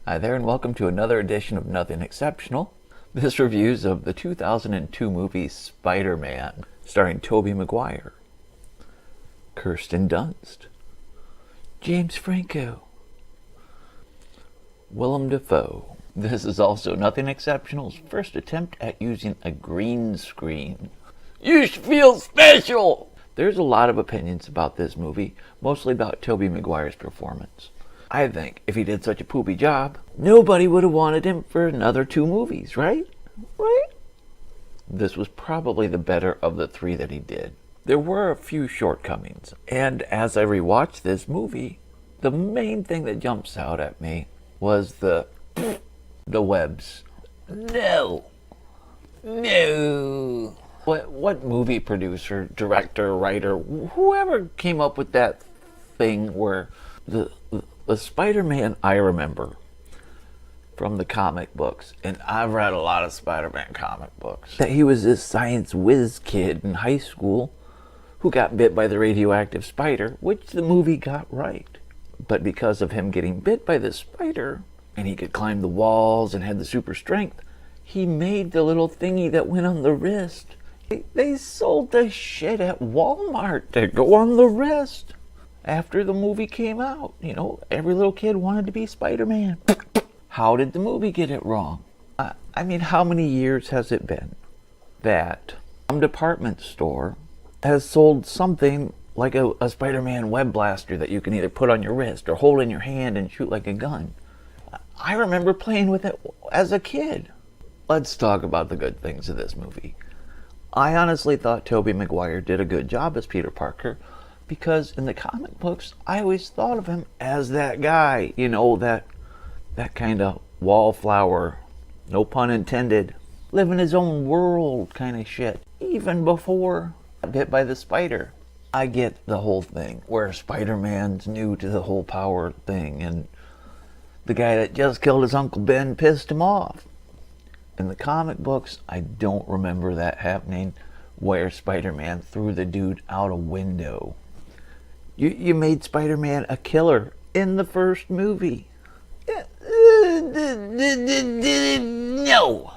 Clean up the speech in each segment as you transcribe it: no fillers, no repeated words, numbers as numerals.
Hi there, and welcome to another edition of Nothing Exceptional. This review's of the 2002 movie Spider-Man, starring Tobey Maguire, Kirsten Dunst, James Franco, Willem Dafoe. This is also Nothing Exceptional's first attempt at using a green screen. You should feel special! There's a lot of opinions about this movie, mostly about Tobey Maguire's performance. I think if he did such a poopy job, nobody would have wanted him for another 2 movies, right? Right? This was probably the better of the 3 that he did. There were a few shortcomings, and as I rewatched this movie, the main thing that jumps out at me was the webs. No. What movie producer, director, writer, whoever came up with that thing where the Spider-Man I remember from the comic books, and I've read a lot of Spider-Man comic books, that he was this science whiz kid in high school who got bit by the radioactive spider, which the movie got right. But because of him getting bit by the spider, and he could climb the walls and had the super strength, he made the little thingy that went on the wrist. They sold the shit at Walmart to go on the wrist. After the movie came out, you know, every little kid wanted to be Spider-Man. How did the movie get it wrong? I mean, how many years has it been that some department store has sold something like a Spider-Man web blaster that you can either put on your wrist or hold in your hand and shoot like a gun? I remember playing with it as a kid. Let's talk about the good things of this movie. I honestly thought Tobey Maguire did a good job as Peter Parker, because in the comic books, I always thought of him as that guy, you know, that kind of wallflower, no pun intended, live in his own world kind of shit, even before bit by the spider. I get the whole thing, where Spider-Man's new to the whole power thing, and the guy that just killed his Uncle Ben pissed him off. In the comic books, I don't remember that happening, where Spider-Man threw the dude out a window. You made Spider-Man a killer in the first movie. No!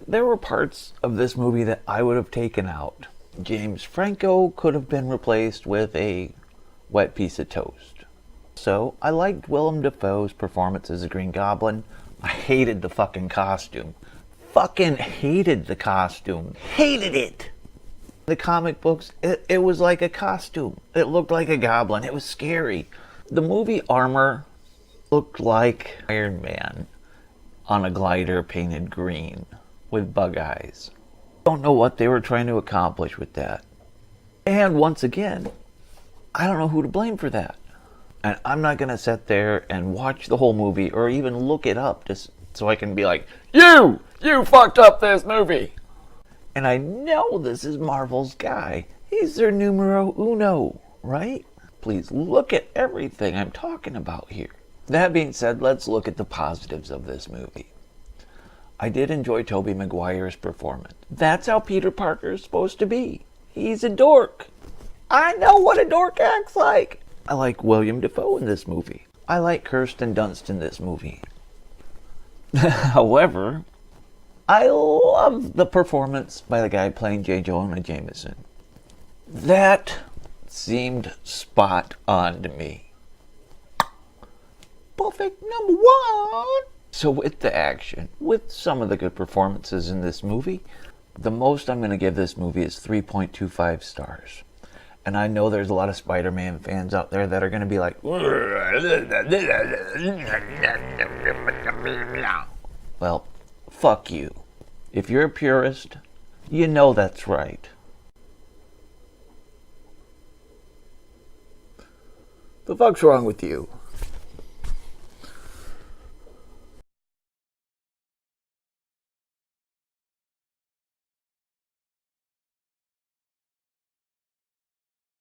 There were parts of this movie that I would have taken out. James Franco could have been replaced with a wet piece of toast. So, I liked Willem Dafoe's performance as a Green Goblin. I hated the fucking costume. Fucking hated the costume. Hated it! The comic books, it was like a costume. It looked like a goblin. It was scary. The movie armor looked like Iron Man on a glider painted green with bug eyes. Don't know what they were trying to accomplish with that. And once again, I don't know who to blame for that. And I'm not going to sit there and watch the whole movie or even look it up just so I can be like, You fucked up this movie! And I know this is Marvel's guy. He's their numero uno, right? Please look at everything I'm talking about here. That being said, let's look at the positives of this movie. I did enjoy Tobey Maguire's performance. That's how Peter Parker is supposed to be. He's a dork. I know what a dork acts like. I like Willem Dafoe in this movie. I like Kirsten Dunst in this movie. However, I love the performance by the guy playing J. Jonah Jameson. That seemed spot on to me. Perfect number 1! So with the action, with some of the good performances in this movie, the most I'm going to give this movie is 3.25 stars. And I know there's a lot of Spider-Man fans out there that are going to be like, well, fuck you. If you're a purist, you know that's right. The fuck's wrong with you?